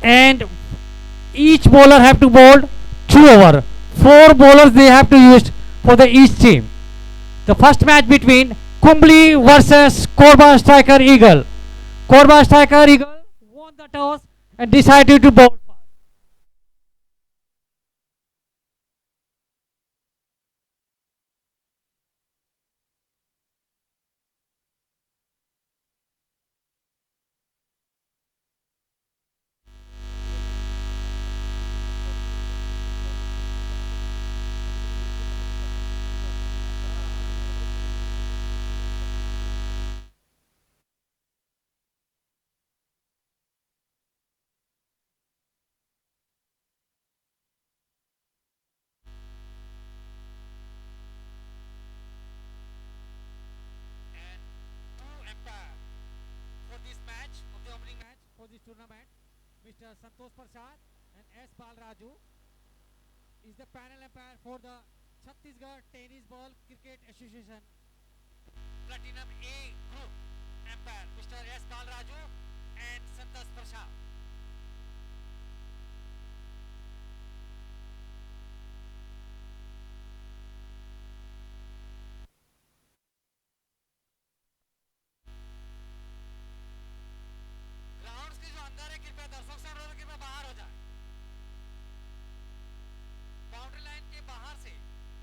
and each bowler have to bowl 2 over. 4 bowlers they have to use for the each team. The first match between Kumbli versus Korba Striker Eagle. Korba Striker Eagle won the toss and decided to bowl first. And two umpire for this match, of the opening match for this tournament, Mr. Santosh Prasad and S. Balraju is the panel umpire for the Chhattisgarh Tennis Ball Cricket Association Platinum A Group umpire Mr. S. Balraju and Santosh Prasad. Grounds के जो अंदर है कृपया दर्शक से अनुरोध है कृपया बाहर हो जाए. बाउंड्री लाइन के बाहर से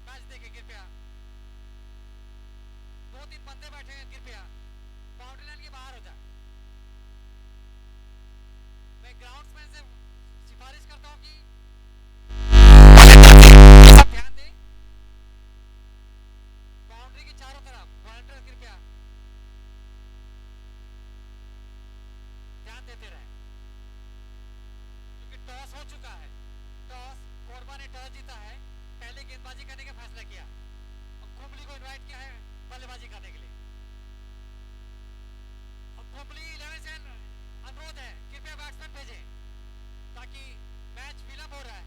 मैच देखें कृपया. 2-3 बंदे बैठे हैं कृपया बाउंड्री लाइन के बाहर हो जाए. मैं ग्राउंड्समैन से सिफारिश करता हूं कि आप ध्यान दें. बाउंड्री के चारों तरफ वॉलंटियर कृपया ध्यान देते रहें क्योंकि टॉस हो चुका है. टॉस कोरबा ने टॉस जीता है. पहले गेंदबाजी करने का फैसला किया. अब कुंबली को इनवाइट किया है बल्लेबाजी करने के लिए. अब कुंबली 11 से अनुरोध है कृपया बैट्समैन भेजें ताकि मैच विलंब हो रहा है.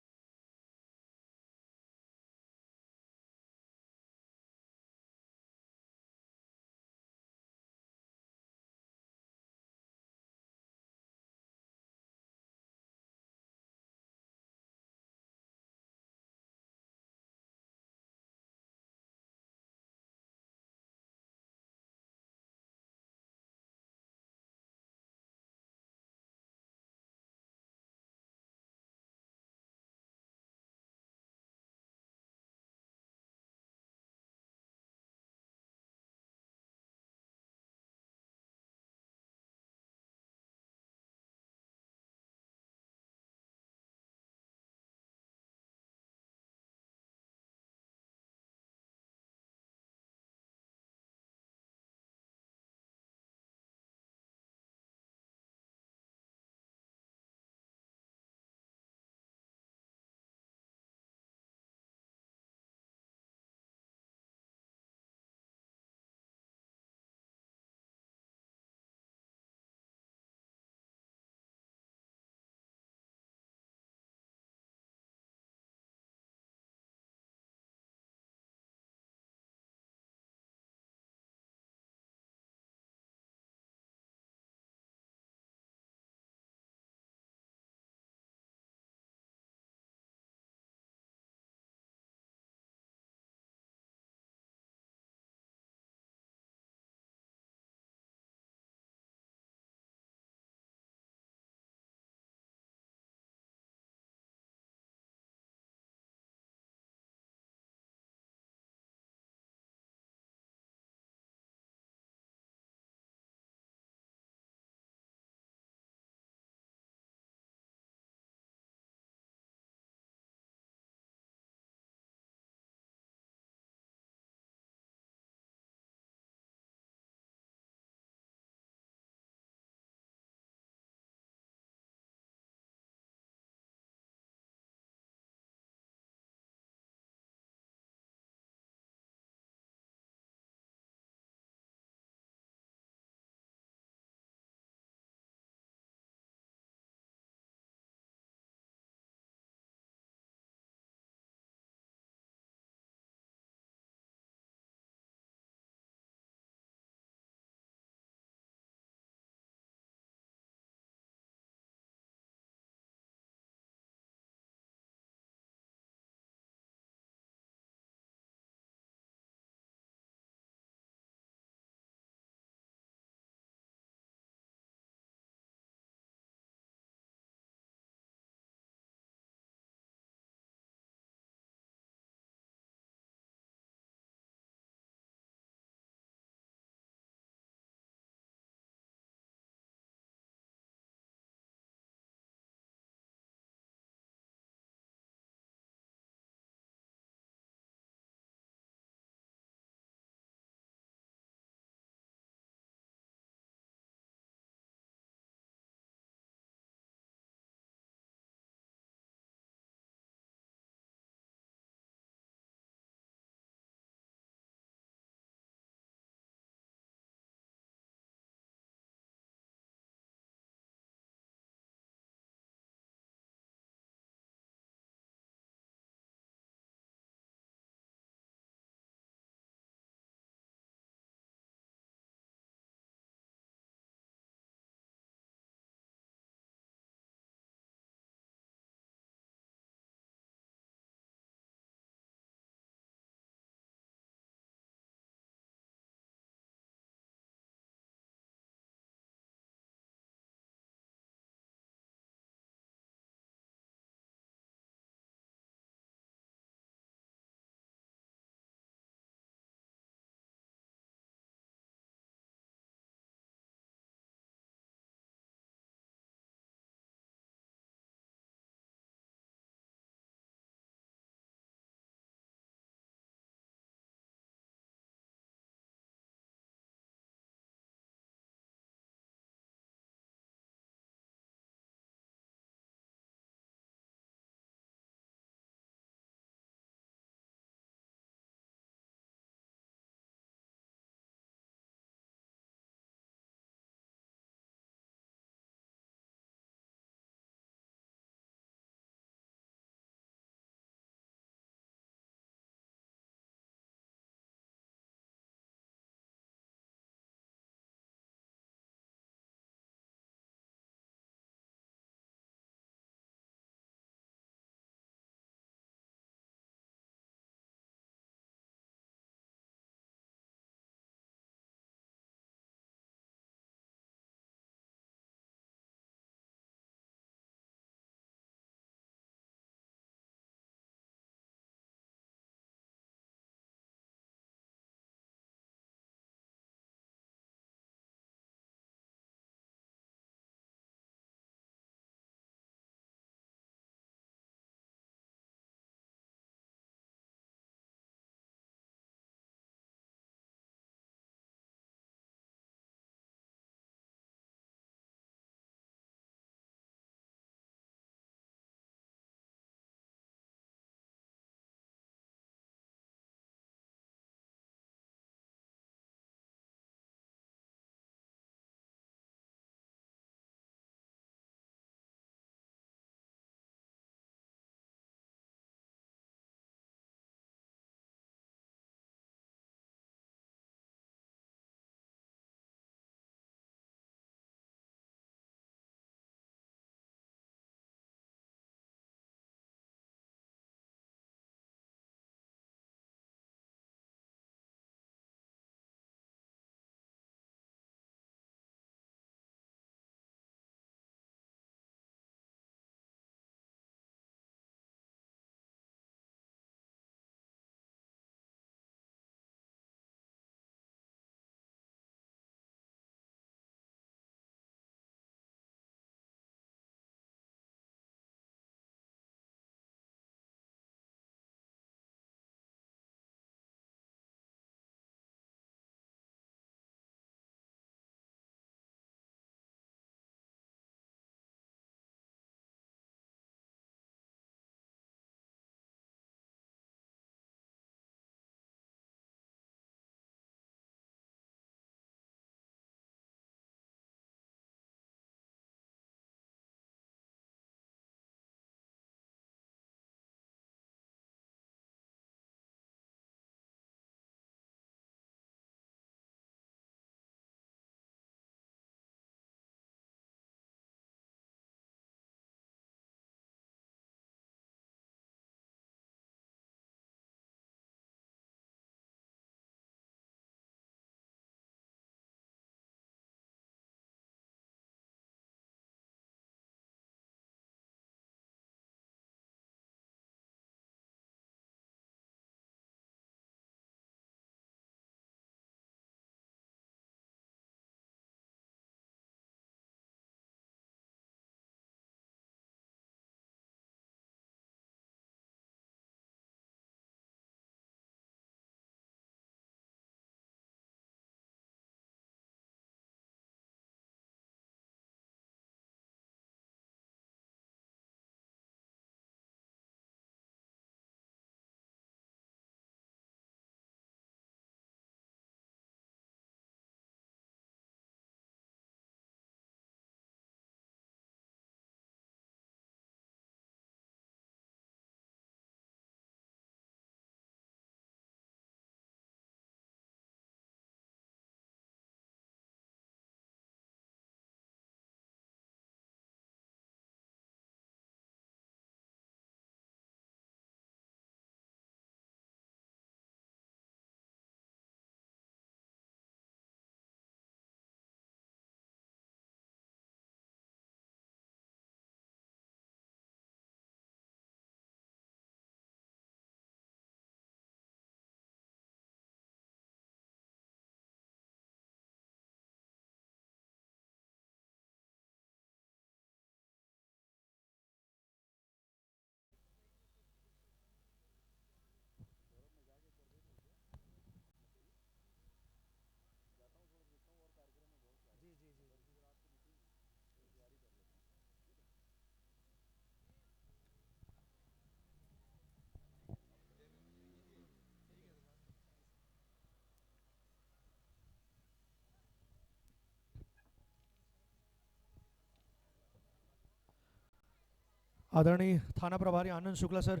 आदरणीय थाना प्रभारी Anand Shukla sir,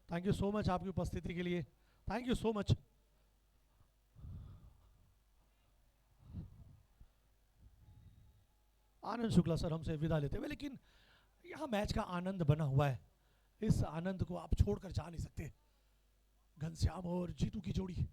thank you so much आपकी उपस्थिति के लिए, thank you so much. Anand Shukla sir हमसे विदा लेते हुए, लेकिन यहाँ मैच का आनंद बना हुआ है, इस आनंद को आप छोड़कर जा नहीं सकते। घनश्याम और जीतू की जोड़ी,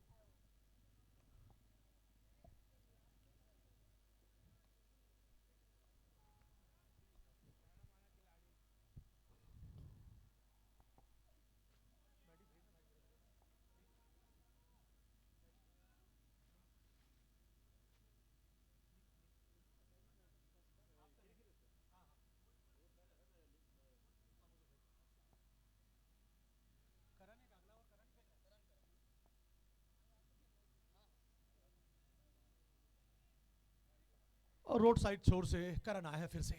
और रोड साइड छोर से करण आया है फिर से।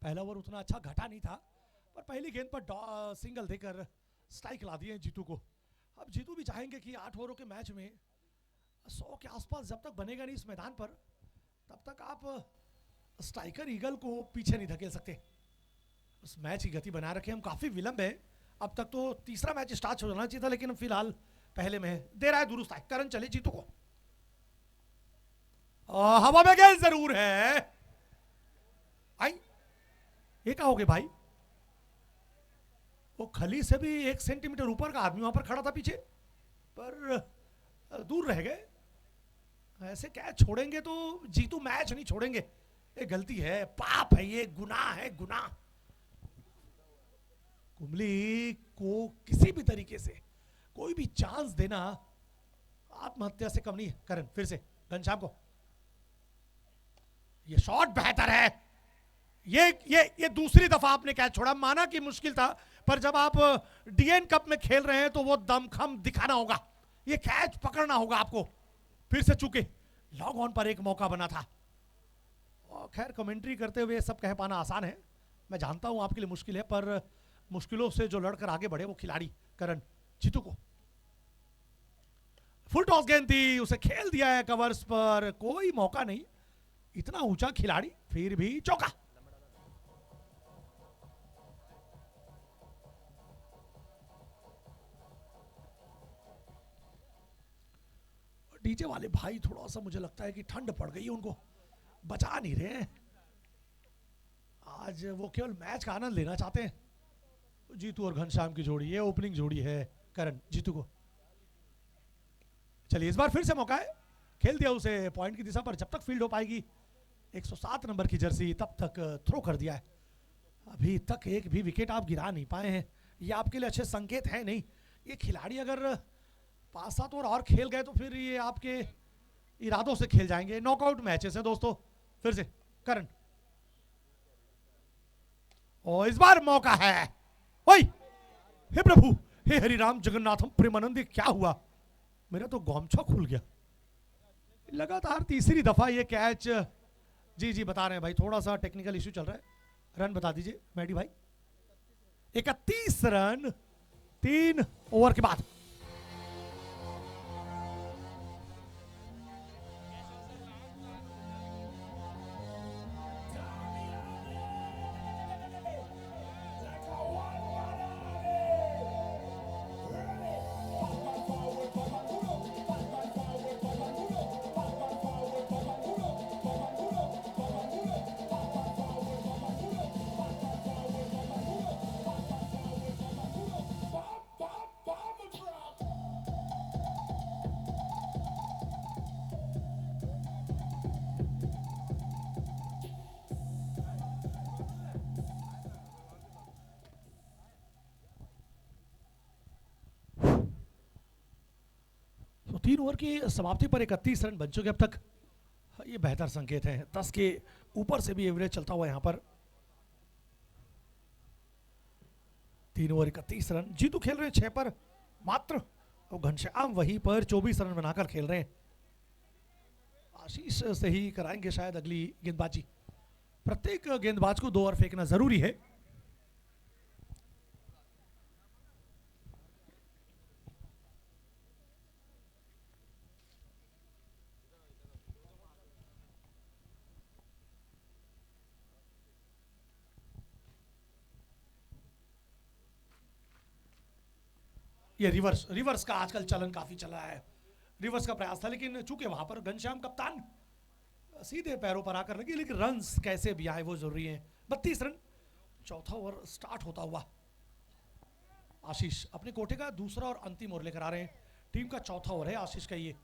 पहला ओवर उतना अच्छा घटा नहीं था, पर पहली गेंद पर सिंगल देकर स्ट्राइक ला दिए जीतू को। अब जीतू भी चाहेंगे कि 8 ओवरों के मैच में 100 के आसपास जब तक बनेगा नहीं इस मैदान पर, तब तक आप स्ट्राइकर ईगल को पीछे नहीं धकेल सकते। उस मैच की गति बना रखे हम, काफ़ी विलंब है। अब तक तो तीसरा मैच स्टार्ट हो जाना चाहिए था, लेकिन फिलहाल पहले में दे रहा है दुरुस्त है। करण चले जीतू को, हवा में गेंद जरूर है। आई ये क्या हो गया भाई, वो खली से भी 1 सेंटीमीटर ऊपर का आदमी वहां पर खड़ा था पीछे, पर दूर रह गए। ऐसे क्या छोड़ेंगे तो जीतू मैच नहीं छोड़ेंगे, ये गलती है, पाप है, ये गुनाह है, गुनाह। कुंबली को किसी भी तरीके से कोई भी चांस देना आत्महत्या से कम नहीं है। करण फिर से घनश्याम को, ये शॉट बेहतर है। ये दूसरी दफा आपने कैच छोड़ा, माना कि मुश्किल था, पर जब आप डीएन कप में खेल रहे हैं तो वो दमखम दिखाना होगा, ये कैच पकड़ना होगा आपको। फिर से चूके लॉग ऑन पर एक मौका बना था। और खैर कमेंट्री करते हुए सब कह पाना आसान है, मैं जानता हूं आपके लिए मुश्किल है, पर मुश्किलों से जो लड़कर आगे बढ़े वो खिलाड़ी करण जीतू को। फुल टॉस गेंद थी, उसे खेल दिया है कवर्स पर, कोई मौका नहीं। इतना ऊंचा खिलाड़ी फिर भी चौका। डीजे वाले भाई थोड़ा सा मुझे लगता है कि ठंड पड़ गई है उनको, बचा नहीं रहे हैं। आज वो केवल मैच का आनंद लेना चाहते हैं। जीतू और घनश्याम की जोड़ी, ये ओपनिंग जोड़ी है करण जीतू को। चलिए इस बार फिर से मौका है, खेल दिया उसे पॉइंट की दिशा पर। जब तक फील्ड हो पाएगी 107 नंबर की जर्सी, तब तक थ्रो कर दिया है। अभी तक एक भी विकेट आप गिरा नहीं पाए हैं, ये आपके लिए अच्छे संकेत है नहीं। ये खिलाड़ी अगर 5-7 ओवर और खेल गए तो फिर ये आपके इरादों से खेल जाएंगे। नॉकआउट मैचेस है दोस्तों। फिर से करण, और इस बार मौका है। ओए हे प्रभु, हे हरिराम जगन्नाथम प्रेमानंद, क्या हुआ, मेरा तो गौमछा खुल गया। लगातार तीसरी दफा ये कैच। जी जी बता रहे हैं भाई, थोड़ा सा टेक्निकल इश्यू चल रहा है। रन बता दीजिए मैडी भाई। 31 रन 3 ओवर के बाद। तो 3 ओवर की समाप्ति पर 31 रन बन चुके अब तक, ये बेहतर संकेत है। 10 के ऊपर से भी एवरेज चलता हुआ यहाँ पर। 3 ओवर 31 रन, जीतू खेल रहे हैं 6 पर मात्र, और घनश्याम वहीं पर 24 रन बनाकर खेल रहे हैं। आशीष से ही कराएंगे शायद अगली गेंदबाजी। प्रत्येक गेंदबाज को 2 ओवर फेंकना जरूरी है। ये रिवर्स रिवर्स का आजकल चलन काफी चला है, रिवर्स का प्रयास था, लेकिन चूंकि वहां पर घनश्याम कप्तान सीधे पैरों पर आकर लगी, लेकिन रन्स कैसे भी आए वो जरूरी है। 32 रन, चौथा ओवर स्टार्ट होता हुआ। आशीष अपने कोटे का दूसरा और अंतिम ओवर लेकर आ रहे हैं, टीम का चौथा ओवर है आशीष का ये।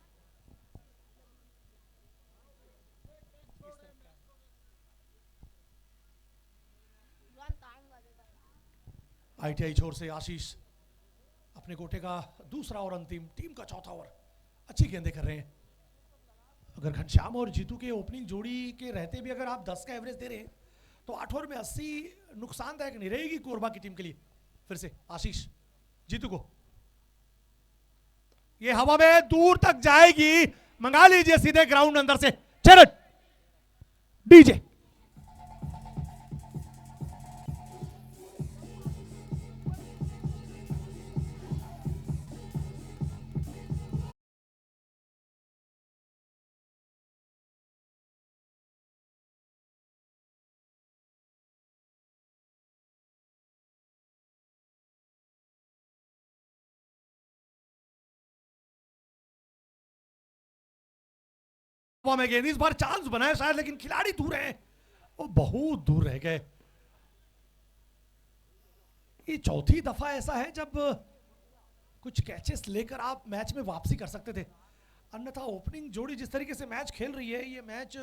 आईटीआई छोर से आशीष अपने कोटे का दूसरा और अंतिम, टीम का चौथा ओवर। अच्छी गेंदें कर रहे हैं। अगर घनश्याम और जीतू के ओपनिंग जोड़ी के रहते भी अगर आप 10 का एवरेज दे रहे हैं तो 8 ओवर में 80 नुकसानदायक नहीं रहेगी कोरबा की टीम के लिए। फिर से आशीष जीतू को, ये हवा में दूर तक जाएगी, मंगा लीजिए सीधे ग्राउंड अंदर से। चरण डीजे में गेंद, इस बार चांस बनाया शायद, लेकिन खिलाड़ी दूर है, वो बहुत दूर रह गए। ये चौथी दफा ऐसा है जब कुछ कैचेस लेकर आप मैच में वापसी कर सकते थे, अन्यथा ओपनिंग जोड़ी जिस तरीके से मैच खेल रही है ये मैच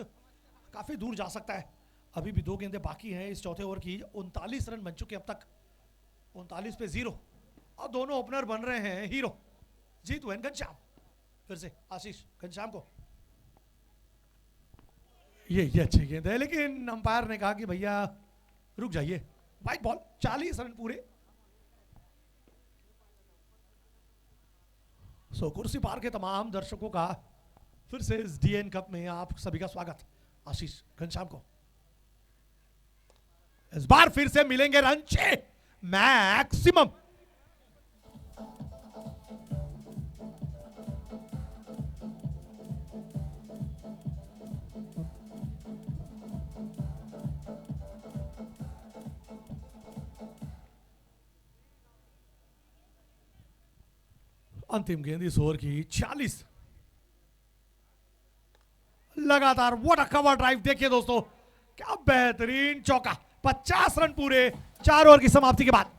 काफी दूर जा सकता है। अभी भी 2 गेंदें बाकी हैं इस चौथे ओवर की। 39 रन बन चुके अब तक, 39 पे 0, और दोनों ओपनर बन रहे हैं हीरो, जीतू एंड घनश्याम। फिर से आशीष घनश्याम को, ये अच्छी गेंद है, लेकिन अंपायर ने कहा कि भैया रुक जाइए, वाइट बॉल। 40 रन पूरे। सो कुर्सी पार के तमाम दर्शकों का फिर से इस डीएन कप में आप सभी का स्वागत। आशीष घनश्याम को इस बार फिर से मिलेंगे रन 6 मैक्सिमम। अंतिम गेंद इस ओवर की 46। लगातार व्हाट अ कवर ड्राइव, देखिए दोस्तों क्या बेहतरीन चौका। 50 रन पूरे 4 ओवर की समाप्ति के बाद।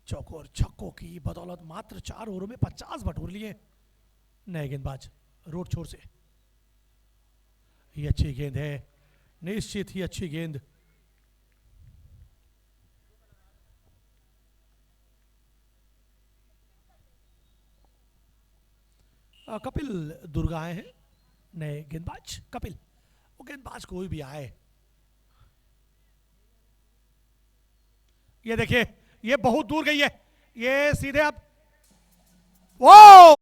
चौकों और छक्कों की बदौलत मात्र 4 ओवरों में 50 बटोर लिए नए गेंदबाज रोड छोर से। ये अच्छी गेंद है, निश्चित ही अच्छी गेंद। कपिल दुर्गा आए हैं नए गेंदबाज। कपिल, वो गेंदबाज कोई भी आए, ये देखिए ये बहुत दूर गई है, ये सीधे अब वो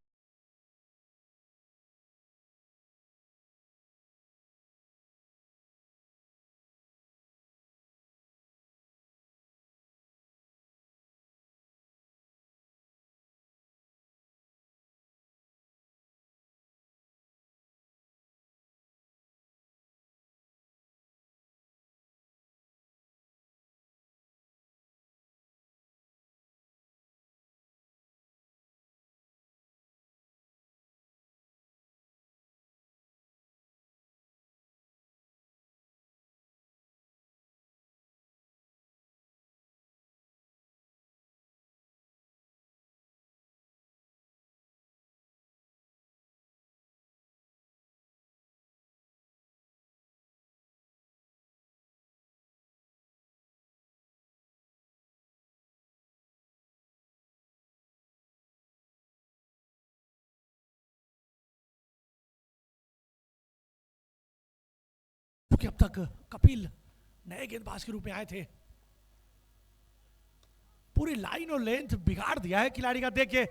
कि अब तक कपिल नए गेंदबाज के रूप में आए थे, पूरी लाइन और लेंथ बिगाड़ दिया है खिलाड़ी का। देखिए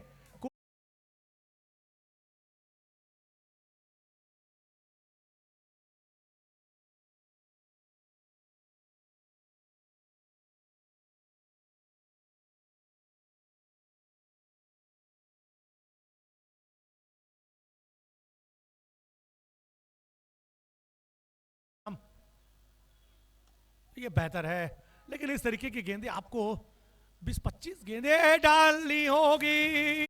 ये बेहतर है, लेकिन इस तरीके की गेंदें आपको 20-25 गेंदें डालनी होगी।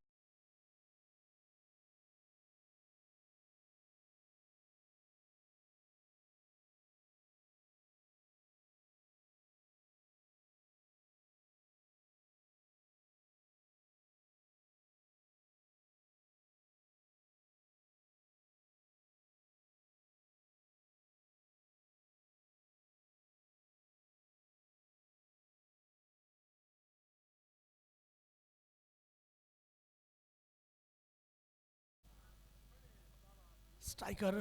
स्ट्राइकर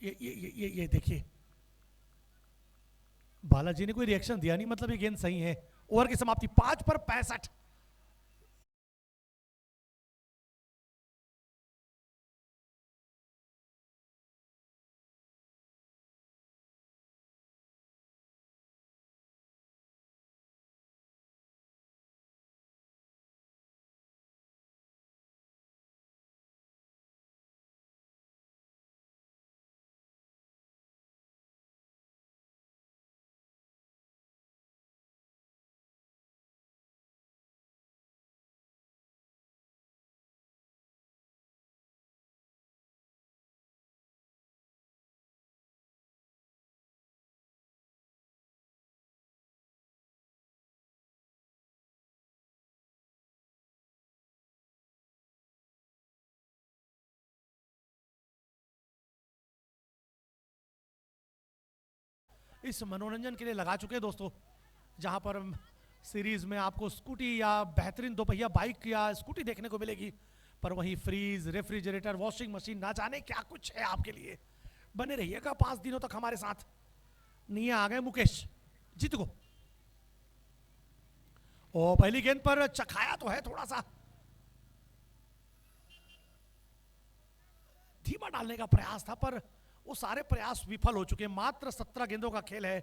ये देखिए, बालाजी ने कोई रिएक्शन दिया नहीं, मतलब ये गेंद सही है। ओवर की समाप्ति 5 पर 65। इस मनोरंजन के लिए लगा चुके हैं दोस्तों, जहां पर सीरीज में आपको स्कूटी या बेहतरीन दोपहिया बाइक या स्कूटी देखने को मिलेगी, पर वहीं फ्रीज, रेफ्रिजरेटर, वॉशिंग मशीन, ना जाने क्या कुछ है आपके लिए। बने रहिएगा 5 दिनों तक हमारे साथ। नहीं आ गए मुकेश जीत को, ओ पहली गेंद पर चखाया तो है, थोड़ा सा धीमा डालने का प्रयास था, पर वो सारे प्रयास विफल हो चुके हैं। मात्र 17 गेंदों का खेल है,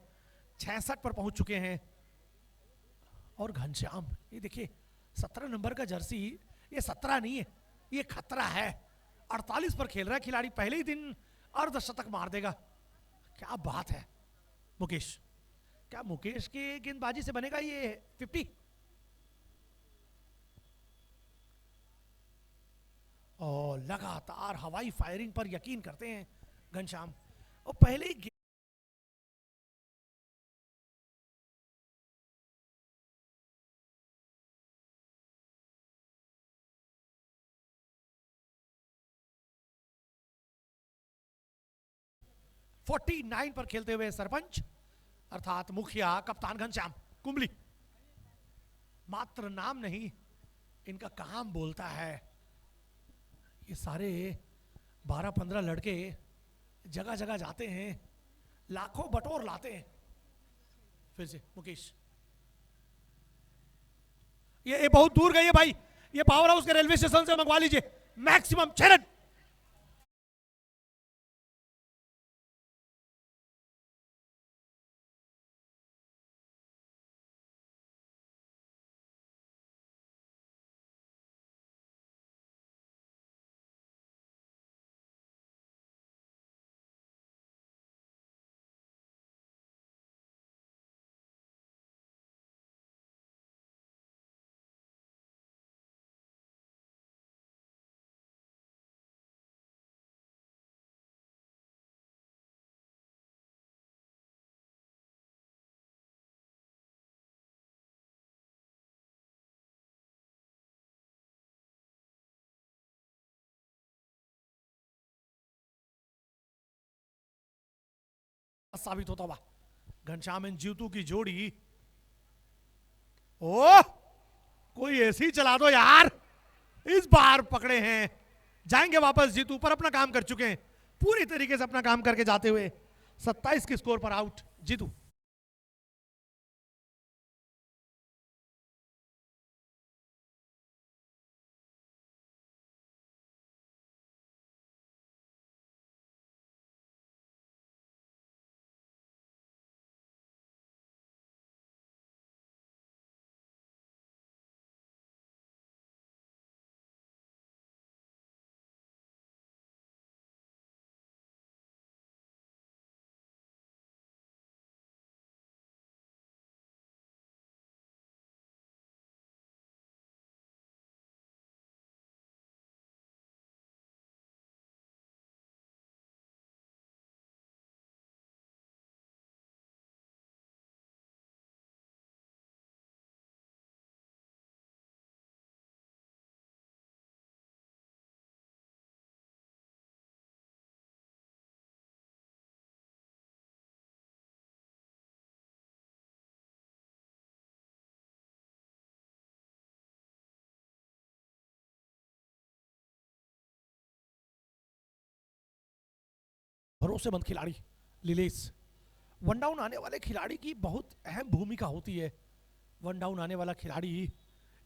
66 पर पहुंच चुके हैं। और घनश्याम, ये देखिए 17 नंबर का जर्सी, ये 17 नहीं है, ये खतरा है। 48 पर खेल रहा है खिलाड़ी, पहले ही दिन अर्धशतक मार देगा। क्या बात है मुकेश, क्या मुकेश के गेंदबाजी से बनेगा ये 50? और लगातार हवाई फायरिंग पर यकीन करते हैं घनश्याम, और पहले ही 49 पर खेलते हुए सरपंच अर्थात मुखिया कप्तान घनश्याम कुंबली। मात्र नाम नहीं, इनका काम बोलता है। ये सारे 12-15 लड़के जगह जगह जाते हैं, लाखों बटोर लाते हैं। फिर से मुकेश, ये बहुत दूर गई है भाई, ये पावर हाउस के रेलवे स्टेशन से मंगवा लीजिए, मैक्सिमम 6 रन। साबित होता हुआ घनश्याम एंड जीतू की जोड़ी। ओ कोई ऐसी चला दो यार, इस बार पकड़े हैं, जाएंगे वापस जीतू, पर अपना काम कर चुके हैं। पूरी तरीके से अपना काम करके जाते हुए 27 के स्कोर पर आउट जीतू। भरोसेमंद खिलाड़ी लिलेस। वन डाउन आने वाले खिलाड़ी की बहुत अहम भूमिका होती है। वन डाउन आने वाला खिलाड़ी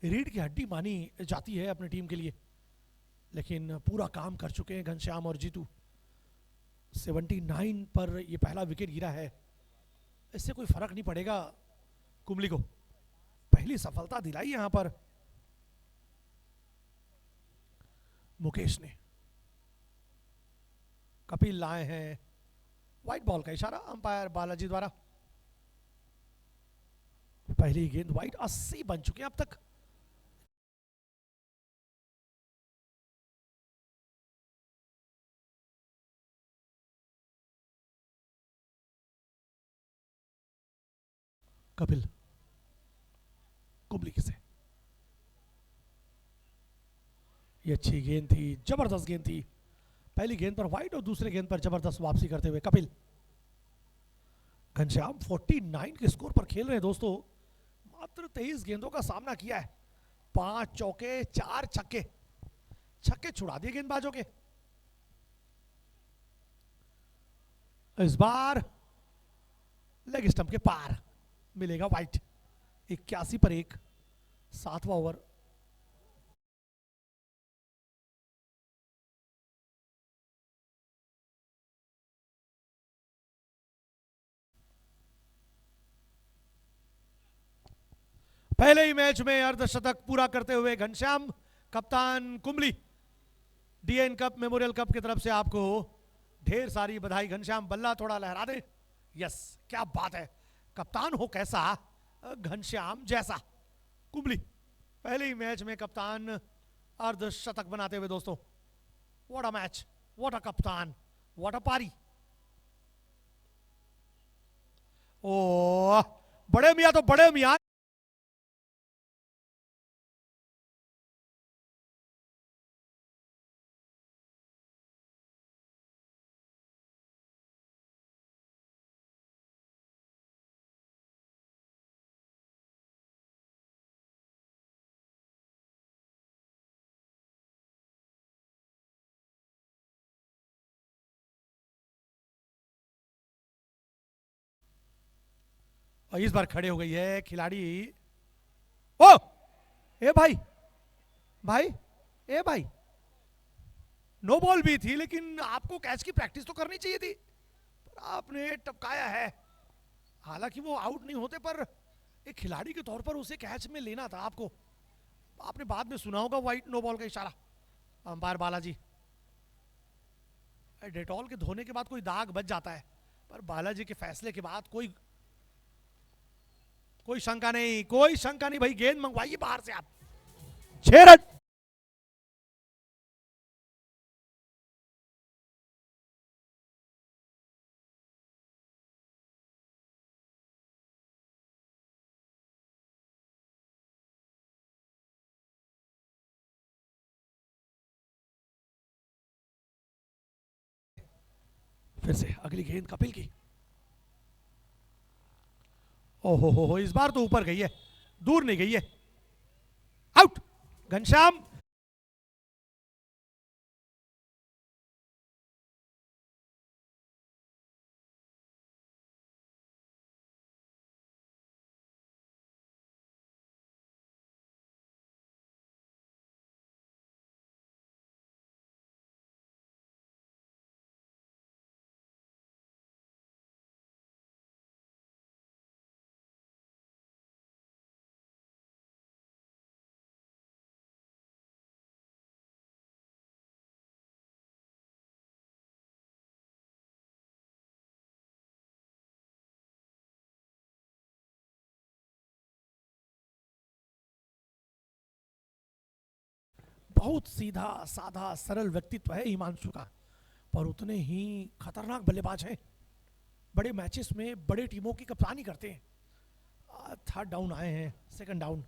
रीढ़ की हड्डी मानी जाती है अपनी टीम के लिए, लेकिन पूरा काम कर चुके हैं घनश्याम और जीतू। 79 पर ये पहला विकेट गिरा है, इससे कोई फर्क नहीं पड़ेगा कुंबली को। पहली सफलता दिलाई यहां पर मुकेश ने। कपिल लाए हैं, व्हाइट बॉल का इशारा अंपायर बालाजी द्वारा। पहली गेंद व्हाइट, 80 बन चुके हैं अब तक। कपिल कुंबली से ये अच्छी गेंद थी, जबरदस्त गेंद थी। पहली गेंद पर व्हाइट और दूसरी गेंद पर जबरदस्त वापसी करते हुए कपिल। घनश्याम 49 के स्कोर पर खेल रहे हैं दोस्तों। मात्र 23 गेंदों का सामना किया है, 5 चौके 4 छक्के। छक्के छुड़ा दिए गेंदबाजों के। इस बार लेग स्टंप के पार मिलेगा व्हाइट। 81 पर 1, 7वां ओवर। पहले ही मैच में अर्धशतक पूरा करते हुए घनश्याम, कप्तान कुंबली। डीएन कप मेमोरियल कप की तरफ से आपको ढेर सारी बधाई। घनश्याम बल्ला थोड़ा लहरा दे। यस, क्या बात है। कप्तान हो कैसा, घनश्याम जैसा। कुंबली पहले ही मैच में कप्तान अर्धशतक बनाते हुए दोस्तों। What a match, what a कप्तान, व्हाट अ पारी। ओ बड़े मियां तो बड़े मियां। और इस बार खड़े हो गई है खिलाड़ी। ओ ए भाई, भाई ए भाई, नो बॉल भी थी, लेकिन आपको कैच की प्रैक्टिस तो करनी चाहिए थी, पर आपने टपकाया है। हालांकि वो आउट नहीं होते, पर एक खिलाड़ी के तौर पर उसे कैच में लेना था आपको। आपने बाद में सुना होगा व्हाइट नो बॉल का इशारा अंपायर बालाजी। डेटॉल के धोने के बाद कोई दाग बच जाता है, पर बालाजी के फैसले के बाद कोई शंका नहीं, कोई शंका नहीं भाई। गेंद मंगवाइए बाहर से आप। 6 रन। फिर से अगली गेंद कपिल की। ओहो हो, इस बार तो ऊपर गई है, दूर नहीं गई है। आउट। घनश्याम बहुत सीधा साधा सरल व्यक्तित्व है हिमांशु का, पर उतने ही खतरनाक बल्लेबाज हैं। बड़े मैचेस में बड़े टीमों की कप्तानी करते हैं। थर्ड डाउन आए हैं, सेकंड डाउन।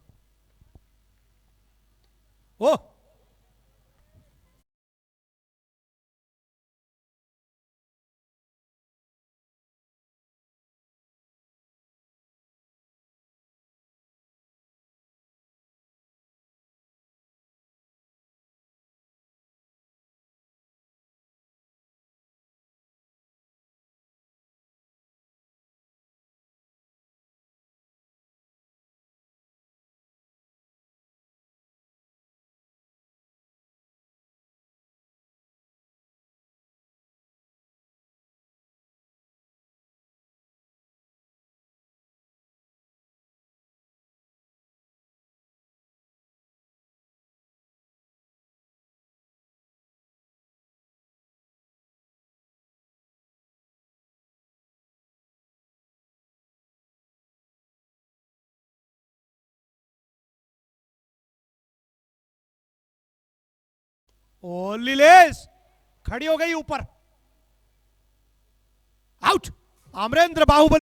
ओ लीलेश खड़ी हो गई ऊपर, आउट। अमरेंद्र बाहुबली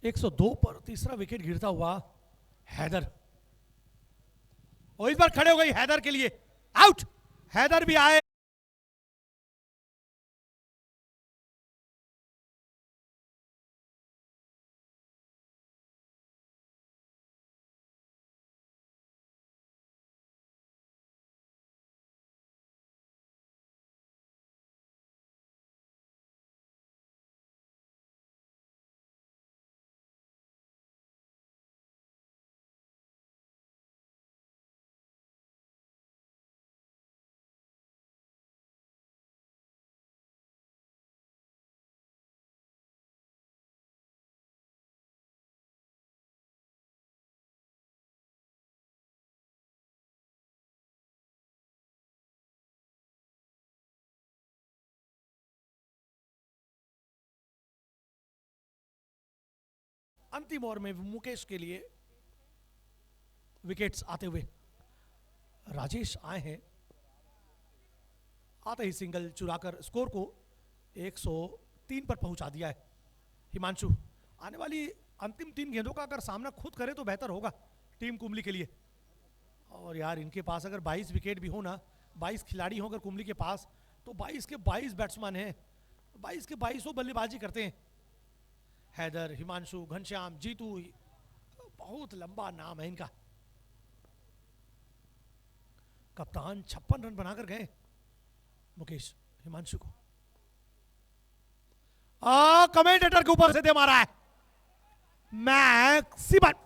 एक 102 पर तीसरा विकेट गिरता हुआ हैदर, और इस बार खड़े हो गई हैदर के लिए, आउट। हैदर भी आए। अंतिम ओवर में मुकेश के लिए विकेट्स आते हुए राजेश आए हैं। आते ही सिंगल चुराकर स्कोर को 103 पर पहुंचा दिया है हिमांशु। आने वाली अंतिम 3 गेंदों का अगर सामना खुद करे तो बेहतर होगा टीम कुंबली के लिए। और यार इनके पास अगर 22 विकेट भी हो ना, 22 खिलाड़ी हो अगर कुंबली के पास, तो 22 के 22 बैट्समैन हैं, 22 के 22 बल्लेबाजी करते हैं। हैदर, हिमांशु, घनश्याम, जीतू, बहुत लंबा नाम है इनका। कप्तान 56 रन बनाकर गए मुकेश हिमांशु को। कमेंटेटर के ऊपर से दे मारा है मैक्सिमम।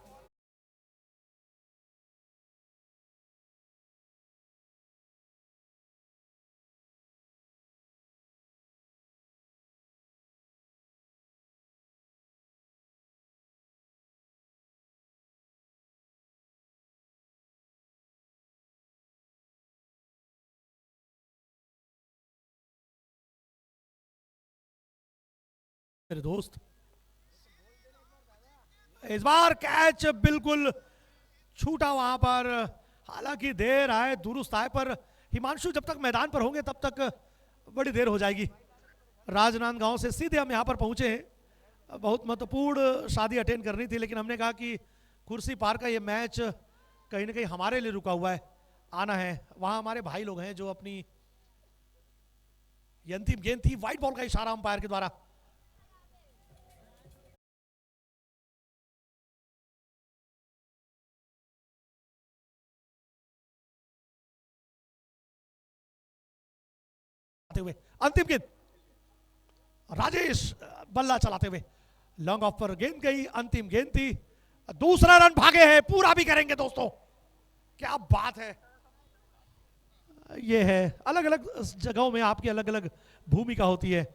मेरे दोस्त इस बार कैच बिल्कुल छूटा वहां पर, हालांकि देर आए दुरुस्त आए, पर हिमांशु जब तक मैदान पर होंगे तब तक बड़ी देर हो जाएगी। राजनांदगांव से सीधे हम यहां पर पहुंचे हैं, बहुत महत्वपूर्ण शादी अटेंड करनी थी, लेकिन हमने कहा कि कुर्सी पार का ये मैच कहीं ना कहीं हमारे लिए रुका हुआ है, आना है। वहां हमारे भाई लोग हैं जो अपनी, ये अंतिम गेंद थी, व्हाइट बॉल का इशारा अंपायर के द्वारा। हुए अंतिम गेंद, राजेश बल्ला चलाते हुए लॉन्ग ऑफ पर गेंद गई, अंतिम गेंद थी। दूसरा रन भागे हैं, पूरा भी करेंगे दोस्तों, क्या बात है। ये है, अलग अलग जगहों में आपकी अलग अलग भूमिका होती है।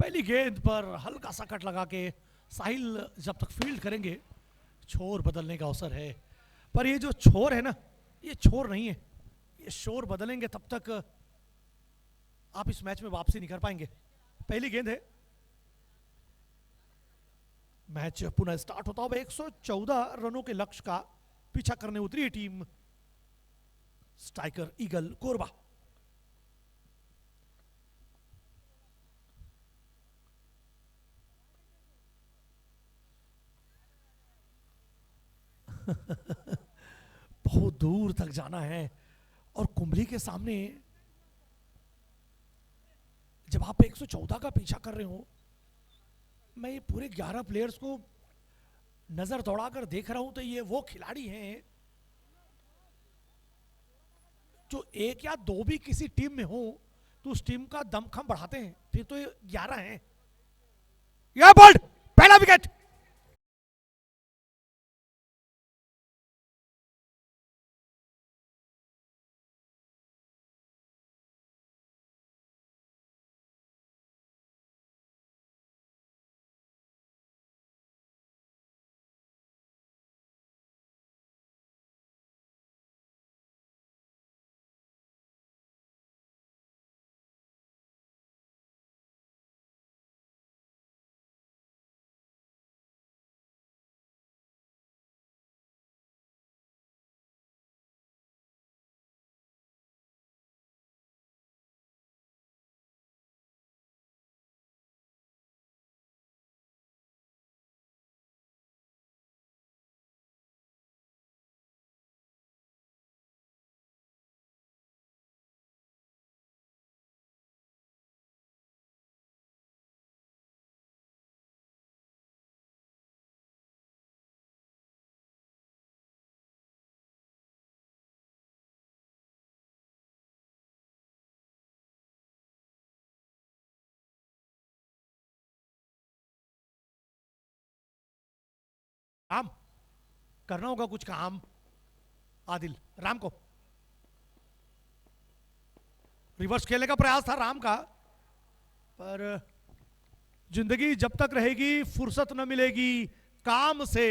पहली गेंद पर हल्का सा कट लगा के साहिल जब तक फील्ड करेंगे छोर बदलने का अवसर है, पर ये जो छोर है ना, ये छोर नहीं है, ये शोर बदलेंगे तब तक आप इस मैच में वापसी नहीं कर पाएंगे। पहली गेंद है, मैच पुनः स्टार्ट होता हुआ 114 रनों के लक्ष्य का पीछा करने उतरी है टीम स्ट्राइकर ईगल कोरबा। बहुत दूर तक जाना है और कुंबली के सामने जब आप 114 का पीछा कर रहे हो, मैं ये पूरे 11 प्लेयर्स को नजर दौड़ाकर देख रहा हूं तो ये वो खिलाड़ी हैं जो एक या दो भी किसी टीम में हो तो उस टीम का दमखम बढ़ाते हैं, फिर तो ये 11 हैं। यह बोल्ड पहला विकेट। राम करना होगा कुछ काम। आदिल राम को रिवर्स खेलने का प्रयास था राम का, पर जिंदगी जब तक रहेगी फुर्सत न मिलेगी काम से,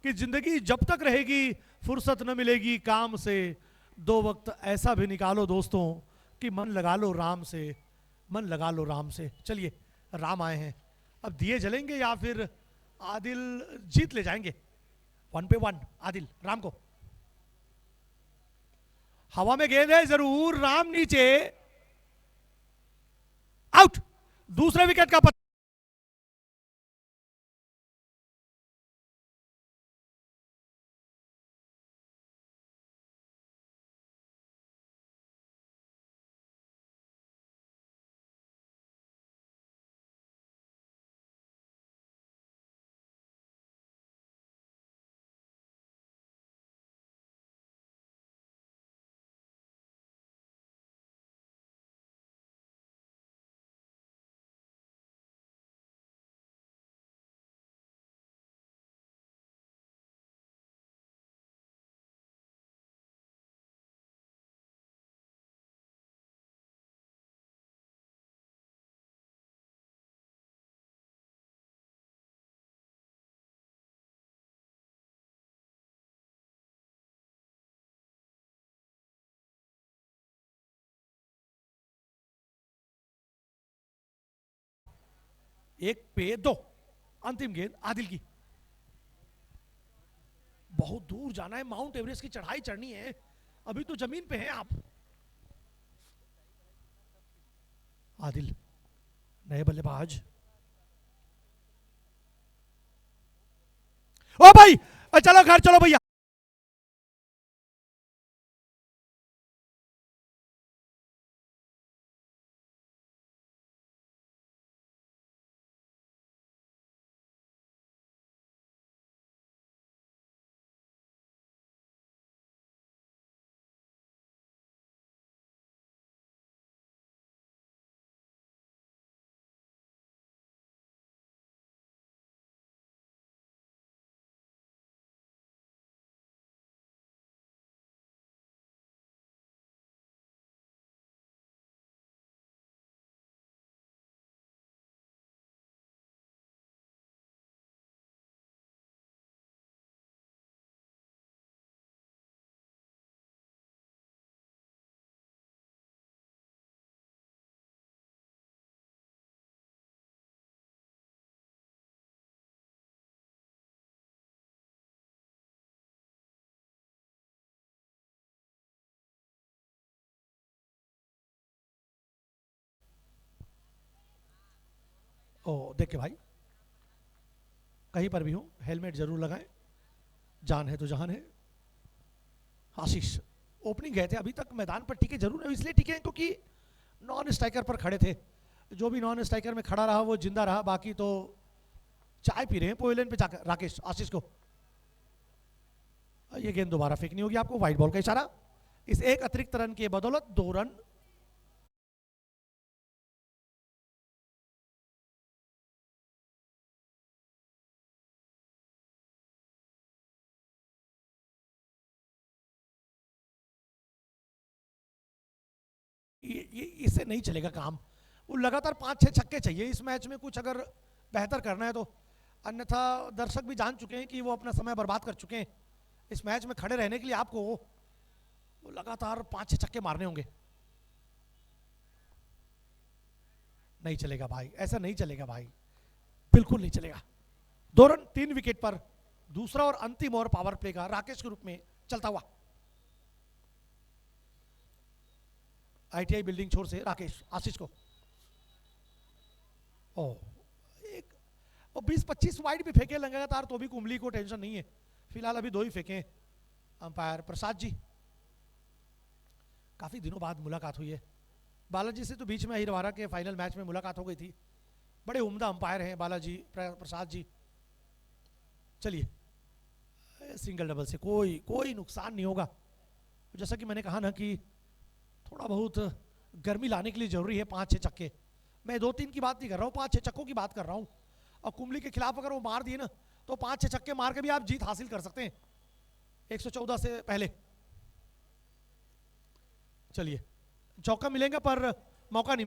कि जिंदगी जब तक रहेगी फुर्सत न मिलेगी काम से। दो वक्त ऐसा भी निकालो दोस्तों कि मन लगा लो राम से, मन लगा लो राम से। चलिए राम आए हैं, अब दिए जलेंगे या फिर आदिल जीत ले जाएंगे। 1 पे 1 आदिल राम को, हवा में गेंद है जरूर, राम नीचे, आउट। दूसरे विकेट का एक पे 2, अंतिम गेंद आदिल की। बहुत दूर जाना है, माउंट एवरेस्ट की चढ़ाई चढ़नी है, अभी तो जमीन पे हैं आप। आदिल नए बल्लेबाज, ओ भाई चलो घर चलो भैया। ओ देख के भाई, कहीं पर भी हो हेलमेट जरूर लगाएं, जान है तो जहान है। आशीष ओपनिंग गए थे, अभी तक मैदान पर टिके जरूर है, इसलिए टिके हैं क्योंकि नॉन स्ट्राइकर पर खड़े थे। जो भी नॉन स्ट्राइकर में खड़ा रहा वो जिंदा रहा, बाकी तो चाय पी रहे हैं पवेलियन पे जाकर। राकेश आशीष को ये गेंद दोबारा फेंकनी होगी आपको, व्हाइट बॉल का इशारा। इस एक अतिरिक्त रन के बदौलत 2 रन। ये इससे नहीं चलेगा काम, वो लगातार 5-6 छक्के चाहिए इस मैच में कुछ अगर बेहतर करना है तो, अन्यथा दर्शक भी जान चुके हैं कि वो अपना समय बर्बाद कर चुके हैं। इस मैच में खड़े रहने के लिए आपको वो लगातार 5-6 छक्के मारने होंगे। नहीं चलेगा भाई, ऐसा नहीं चलेगा भाई, बिल्कुल नहीं चलेगा। 2 रन 3 विकेट पर दूसरा और अंतिम ओवर पावर प्ले का राकेश के रूप में चलता हुआ। आईटीआई बिल्डिंग छोर से राकेश आशीष को, एक 20-25 वाइड भी फेंके लगातार तो भी कुंबली को टेंशन नहीं है। फिलहाल अभी 2 ही फेंके। अंपायर प्रसाद जी, काफी दिनों बाद मुलाकात हुई है बालाजी से, तो बीच में अहिरवारा के फाइनल मैच में मुलाकात हो गई थी। बड़े उम्दा अंपायर हैं बालाजी प्रसाद जी। चलिए, सिंगल डबल से कोई नुकसान नहीं होगा। जैसा कि मैंने कहा ना कि थोड़ा बहुत गर्मी लाने के लिए जरूरी है 5-6 छक्के। मैं 2-3 की बात नहीं कर रहा हूँ, 5-6 छक्कों की बात कर रहा हूँ। और कुंबली के खिलाफ अगर वो मार दिए ना तो 5-6 छक्के मार के भी आप जीत हासिल कर सकते हैं 114 से पहले। चलिए, चौका मिलेगा पर मौका नहीं।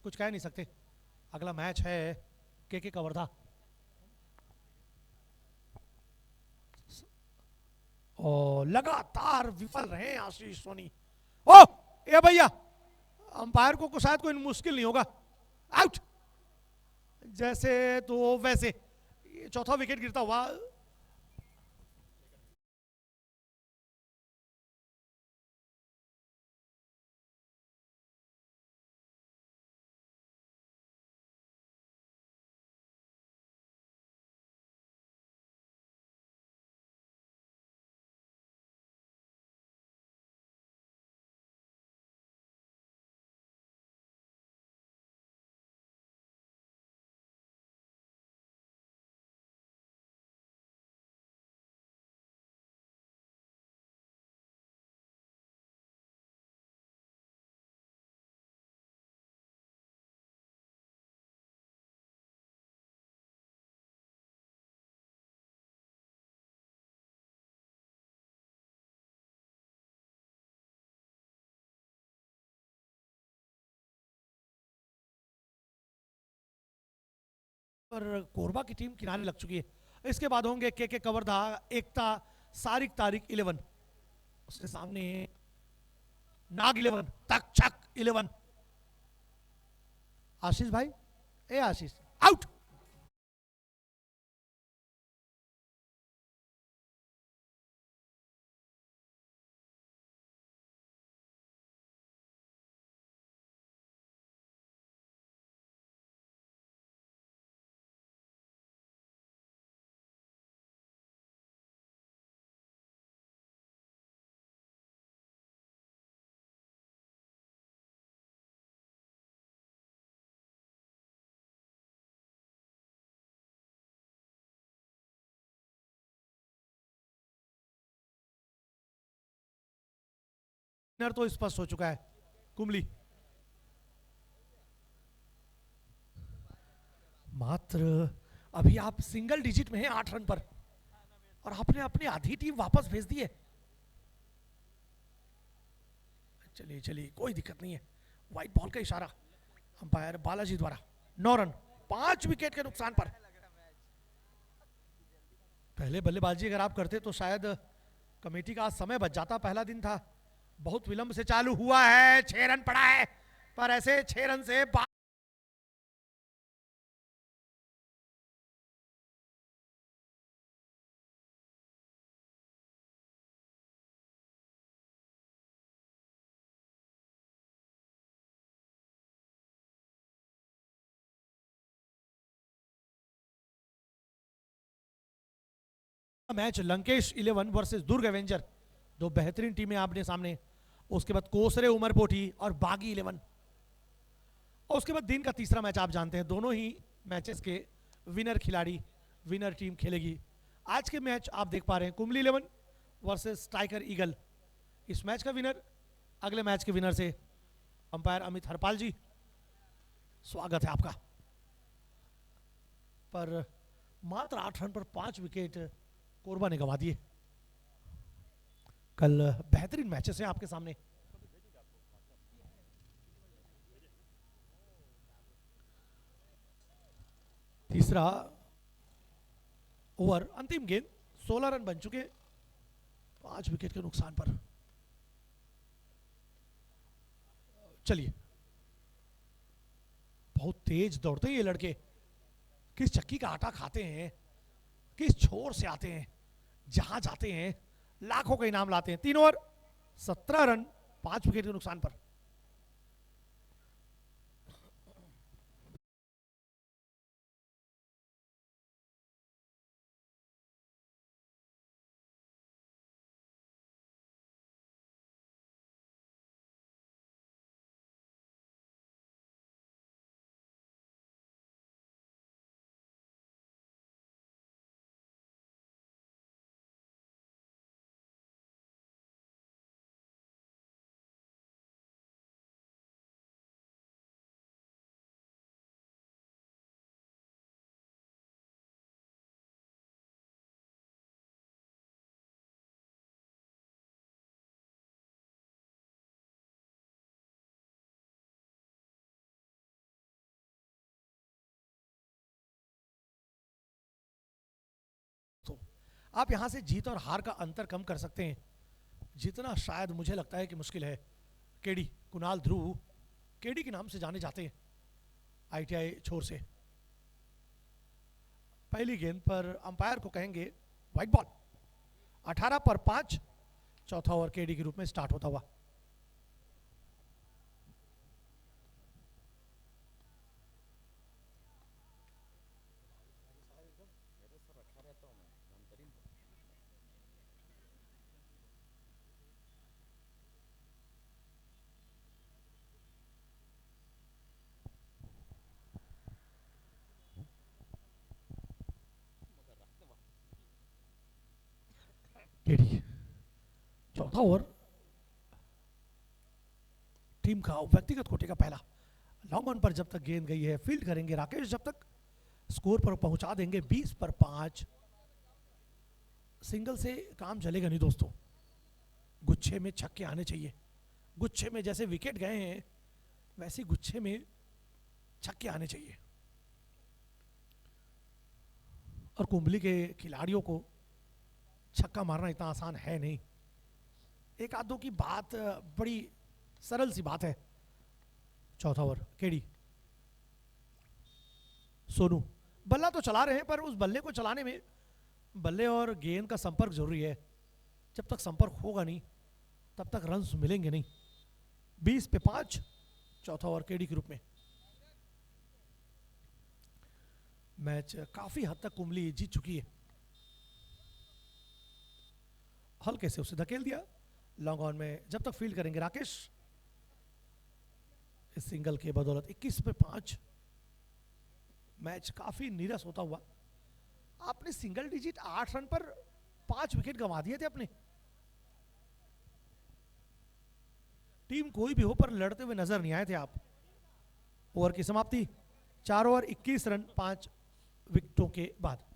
कुछ कह नहीं सकते, अगला मैच है के कवर्धा। और लगातार विफल रहे आशीष सोनी। ओ ये भैया, अंपायर को शायद कोई मुश्किल नहीं होगा। आउट, जैसे तो वैसे चौथा विकेट गिरता हुआ। पर कोरबा की टीम किनारे लग चुकी है। इसके बाद होंगे के कवर्धा, एकता, सारिक तारिक 11, उसके सामने नाग 11, तक चक 11। आशीष भाई, ए आशीष, आउट। तो स्पष्ट हो चुका है कुंबली। मात्र अभी आप सिंगल डिजिट में हैं 8 रन पर, और आपने अपनी आधी टीम वापस भेज दी है। चलिए चलिए, कोई दिक्कत नहीं है। व्हाइट बॉल का इशारा अंपायर बालाजी द्वारा। 9 रन 5 विकेट के नुकसान पर। पहले बल्लेबाजी अगर आप करते तो शायद कमेटी का आज समय बच जाता। पहला दिन था, बहुत विलंब से चालू हुआ है, 6 रन पड़ा है, पर ऐसे 6 रन से मैच लंकेश 11 वर्सेस दुर्ग एवेंजर, दो बेहतरीन टीमें आपने सामने। उसके बाद कोसरे उमरपोटी और बागी 11, और उसके बाद दिन का तीसरा मैच आप जानते हैं, दोनों ही मैचेस के विनर खिलाड़ी, विनर टीम खेलेगी। आज के मैच आप देख पा रहे हैं, कुंबली 11 वर्सेस स्ट्राइकर ईगल। इस मैच का विनर अगले मैच के विनर से अंपायर अमित हरपाल जी, स्वागत है आपका। पर मात्र 8 रन पर 5 विकेट कोरबा ने गंवा दिए। कल बेहतरीन मैचेस हैं आपके सामने। तीसरा ओवर, अंतिम गेंद, 16 रन बन चुके, 5 विकेट के नुकसान पर। चलिए, बहुत तेज दौड़ते हैं ये लड़के, किस चक्की का आटा खाते हैं, किस छोर से आते हैं, जहां जाते हैं लाखों का इनाम लाते हैं। 3 ओवर 17 रन 5 विकेट के नुकसान पर। तो आप यहां से जीत और हार का अंतर कम कर सकते हैं, जितना शायद मुझे लगता है कि मुश्किल है। केडी कुणाल ध्रुव केडी के नाम से जाने जाते हैं आईटीआई छोर से। पहली गेंद पर अंपायर को कहेंगे व्हाइट बॉल। 18 पर 5, चौथा ओवर केडी के रूप में स्टार्ट होता हुआ। केडी, चौथा ओवर, टीम का व्यक्तिगत कोटे का पहला। लॉन्ग ऑन पर जब तक गेंद गई है फील्ड करेंगे राकेश, जब तक स्कोर पर पहुंचा देंगे 20 पर 5। सिंगल से काम चलेगा नहीं दोस्तों, गुच्छे में छक्के आने चाहिए। गुच्छे में जैसे विकेट गए हैं वैसे गुच्छे में छक्के आने चाहिए। और कुंबली के खिलाड़ियों को छक्का मारना इतना आसान है नहीं। एक आध दो की बात बड़ी सरल सी बात है। चौथा ओवर केडी, सोनू बल्ला तो चला रहे हैं, पर उस बल्ले को चलाने में बल्ले और गेंद का संपर्क जरूरी है। जब तक संपर्क होगा नहीं तब तक रन्स मिलेंगे नहीं। 20 पे 5, चौथा ओवर केडी के रूप में। मैच काफी हद तक कुंबली जीत चुकी है। हल्के से उसे धकेल दिया। लॉन्ग ऑन में जब तक फील्ड करेंगे राकेश, इस सिंगल के बदौलत 21 पे 5, मैच काफी नीरस होता हुआ। आपने सिंगल डिजिट 8 रन पर 5 विकेट गंवा दिए थे अपने। टीम कोई भी हो पर लड़ते हुए नजर नहीं आए थे आप। ओवर की समाप्ति 4 ओवर 21 रन 5 विकेटों के बाद।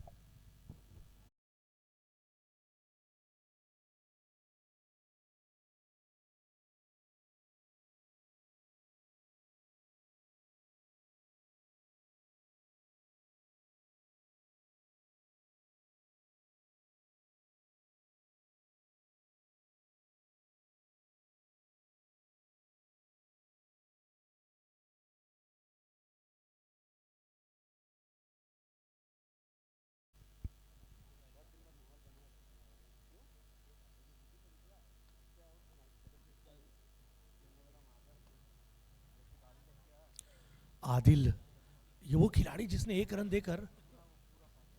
आदिल, ये वो खिलाड़ी जिसने 1 रन देकर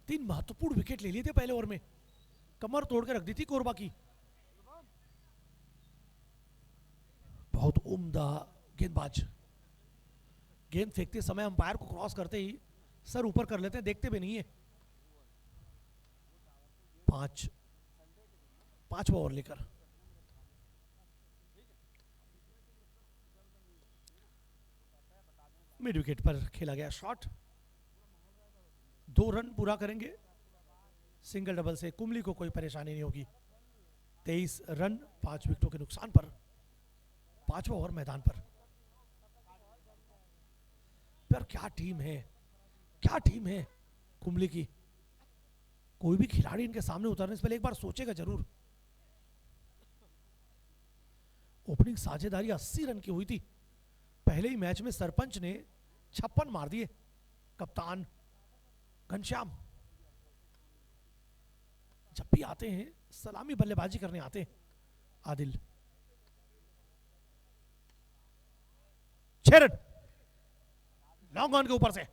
3 महत्वपूर्ण विकेट ले लिए थे पहले ओवर में, कमर तोड़ के रख दी थी कोरबा की। बहुत उम्दा गेंदबाज, गेंद फेंकते समय अंपायर को क्रॉस करते ही सर ऊपर कर लेते हैं, देखते भी नहीं है। 5वां ओवर लेकर मिड विकेट पर खेला गया शॉट, 2 रन पूरा करेंगे सिंगल डबल से, कुमली को कोई परेशानी नहीं होगी। 23 रन 5 विकेटों के नुकसान पर 5वां ओवर मैदान पर। क्या टीम है, क्या टीम है कुंबले की। कोई भी खिलाड़ी इनके सामने उतरने से पहले एक बार सोचेगा जरूर। ओपनिंग साझेदारी 80 रन की हुई थी, पहले ही मैच में सरपंच ने 56 मार दिए। कप्तान घनश्याम जब भी आते हैं सलामी बल्लेबाजी करने आते हैं। आदिल 6 रन लॉन्ग ऑन के ऊपर से।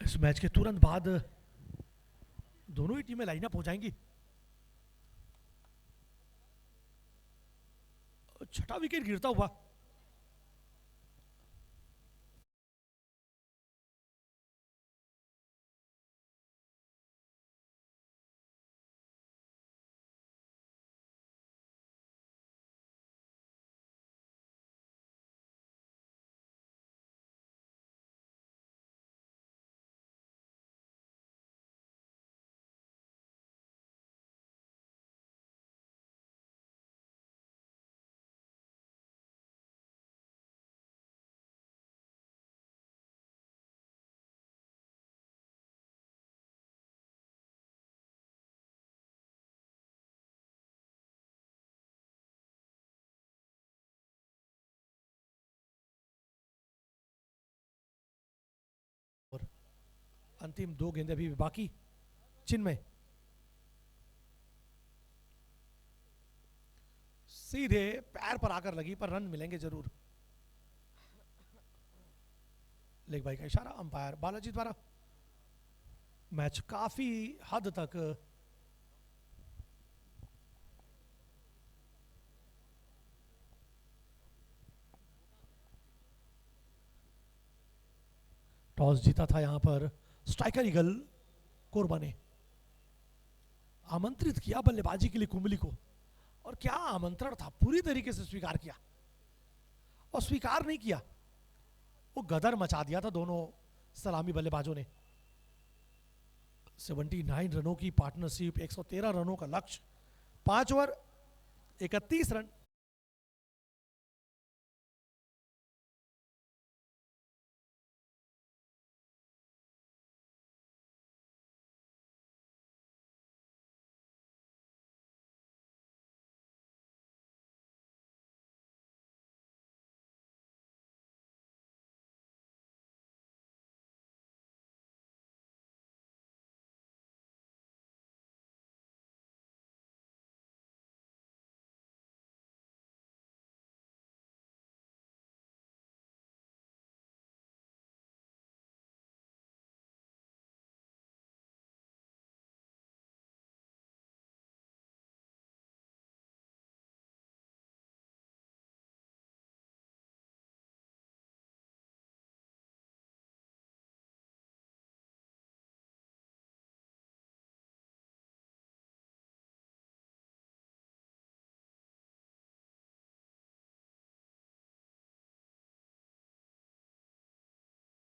इस मैच के तुरंत बाद दोनों ही टीमें लाइनअप हो जाएंगी। छठा विकेट गिरता हुआ और अंतिम 2 गेंदें अभी बाकी। चिन्मय सीधे पैर पर आकर लगी, पर रन मिलेंगे जरूर। लेग भाई का इशारा अंपायर बालाजी द्वारा। मैच काफी हद तक टॉस जीता था यहां पर स्ट्राइकर ईगल कोरबा ने। आमंत्रित किया बल्लेबाजी के लिए कुंबली को, और क्या आमंत्रण था, पूरी तरीके से स्वीकार किया। और स्वीकार नहीं किया, वो गदर मचा दिया था दोनों सलामी बल्लेबाजों ने। 79 रनों की पार्टनरशिप, 113 रनों का लक्ष्य, 5 ओवर 31 रन।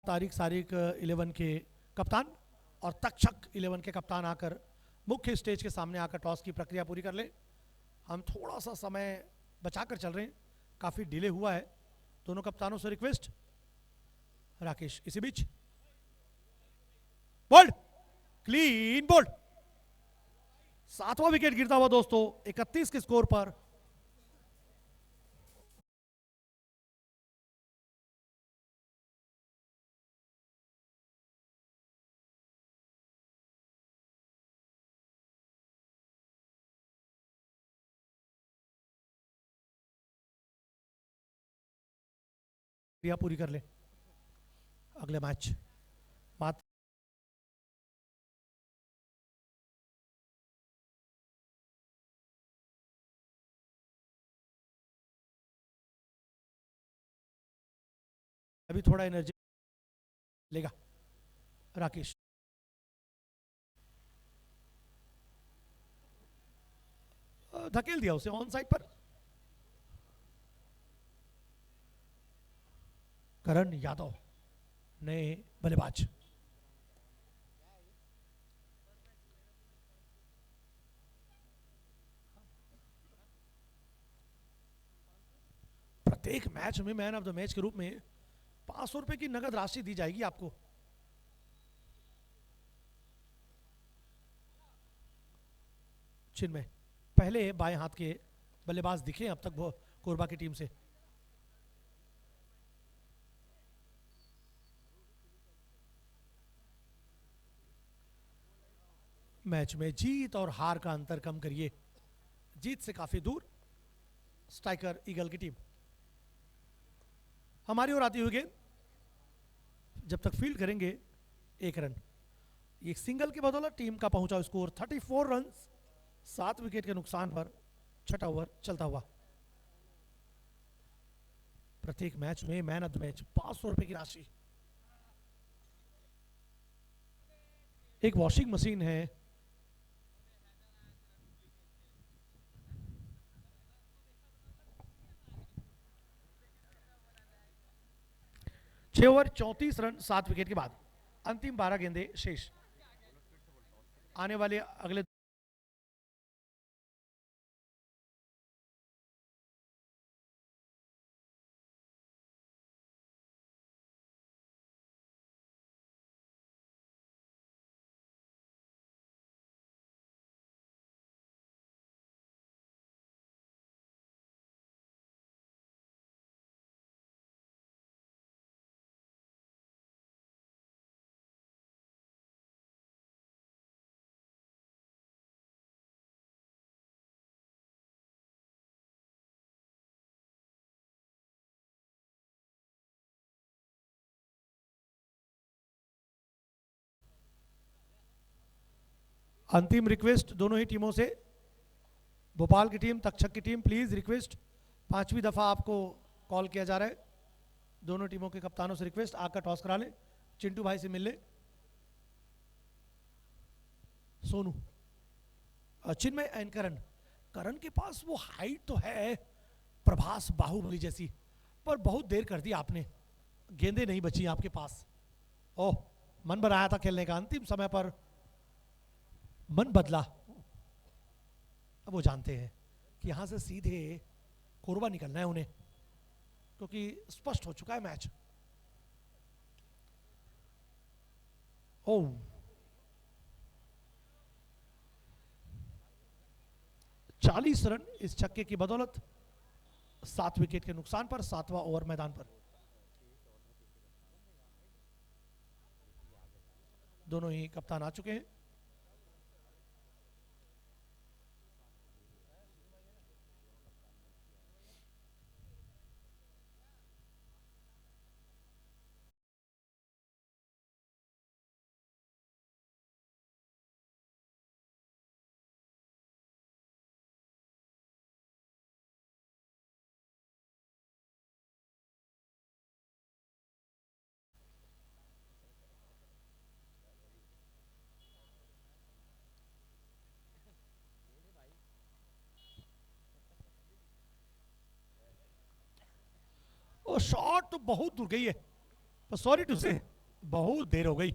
तारिक सारिक 11 के कप्तान और तक्षक 11 के कप्तान आकर मुख्य स्टेज के सामने आकर टॉस की प्रक्रिया पूरी कर ले। हम थोड़ा सा समय बचाकर चल रहे हैं, काफी डिले हुआ है। दोनों कप्तानों से रिक्वेस्ट। राकेश इसी बीच बोल्ड, क्लीन बोल्ड, 7वां विकेट गिरता हुआ दोस्तों 31 के स्कोर पर। क्रिया पूरी कर ले। अगले मैच मात्र अभी थोड़ा एनर्जी लेगा राकेश। धकेल दिया उसे ऑन साइड पर। करण यादव नए बल्लेबाज। प्रत्येक मैच में मैन ऑफ द मैच के रूप में 500 रुपए की नगद राशि दी जाएगी आपको। चिन्मय पहले बाएं हाथ के बल्लेबाज दिखे अब तक वो कोरबा की टीम से। मैच में जीत और हार का अंतर कम करिए। जीत से काफी दूर स्ट्राइकर ईगल की टीम। हमारी ओर आती हुई गेंद, जब तक फील्ड करेंगे 1 रन। ये सिंगल की बदौलत टीम का पहुंचा स्कोर 34 रन 7 विकेट के नुकसान पर। 6वां ओवर चलता हुआ। प्रत्येक मैच में मैन ऑफ द मैच 500 रुपए की राशि। एक वॉशिंग मशीन है। छह ओवर 34 रन 7 विकेट के बाद अंतिम 12 गेंदें शेष। आने वाले अगले अंतिम रिक्वेस्ट दोनों ही टीमों से। भोपाल की टीम, तक्षक की टीम, प्लीज रिक्वेस्ट। 5वीं दफा आपको कॉल किया जा रहा है। दोनों टीमों के कप्तानों से रिक्वेस्ट, आकर टॉस करा लें। चिंटू भाई से मिल ले। सोनू, चिन्मय एंड करण। करण के पास वो हाइट तो है प्रभास बाहुबली जैसी, पर बहुत देर कर दी आपने। गेंदें नहीं बची आपके पास। ओह, मन बनाया था खेलने का, अंतिम समय पर मन बदला। अब वो जानते हैं कि यहां से सीधे कोरबा निकलना है उन्हें, क्योंकि स्पष्ट हो चुका है मैच। ओह, 40 रन इस छक्के की बदौलत 7 विकेट के नुकसान पर। 7वां ओवर मैदान पर। दोनों ही कप्तान आ चुके हैं। और शॉट तो बहुत दूर गई है, पर सॉरी टू से बहुत देर हो गई।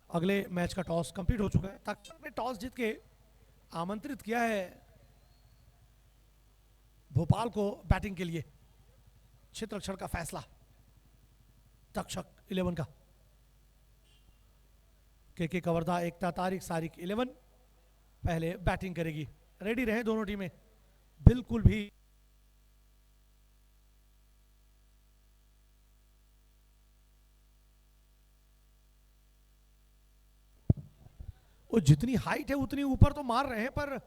अगले मैच का टॉस कंप्लीट हो चुका है। तक ने टॉस जीत के आमंत्रित किया है भोपाल को बैटिंग के लिए। क्षेत्ररक्षण का फैसला तक्षक 11 का। के कवर्धा, एकता तारिक, सारिक 11 पहले बैटिंग करेगी। रेडी रहे दोनों टीमें, बिल्कुल भी वो जितनी हाइट है उतनी ऊपर तो मार रहे हैं, पर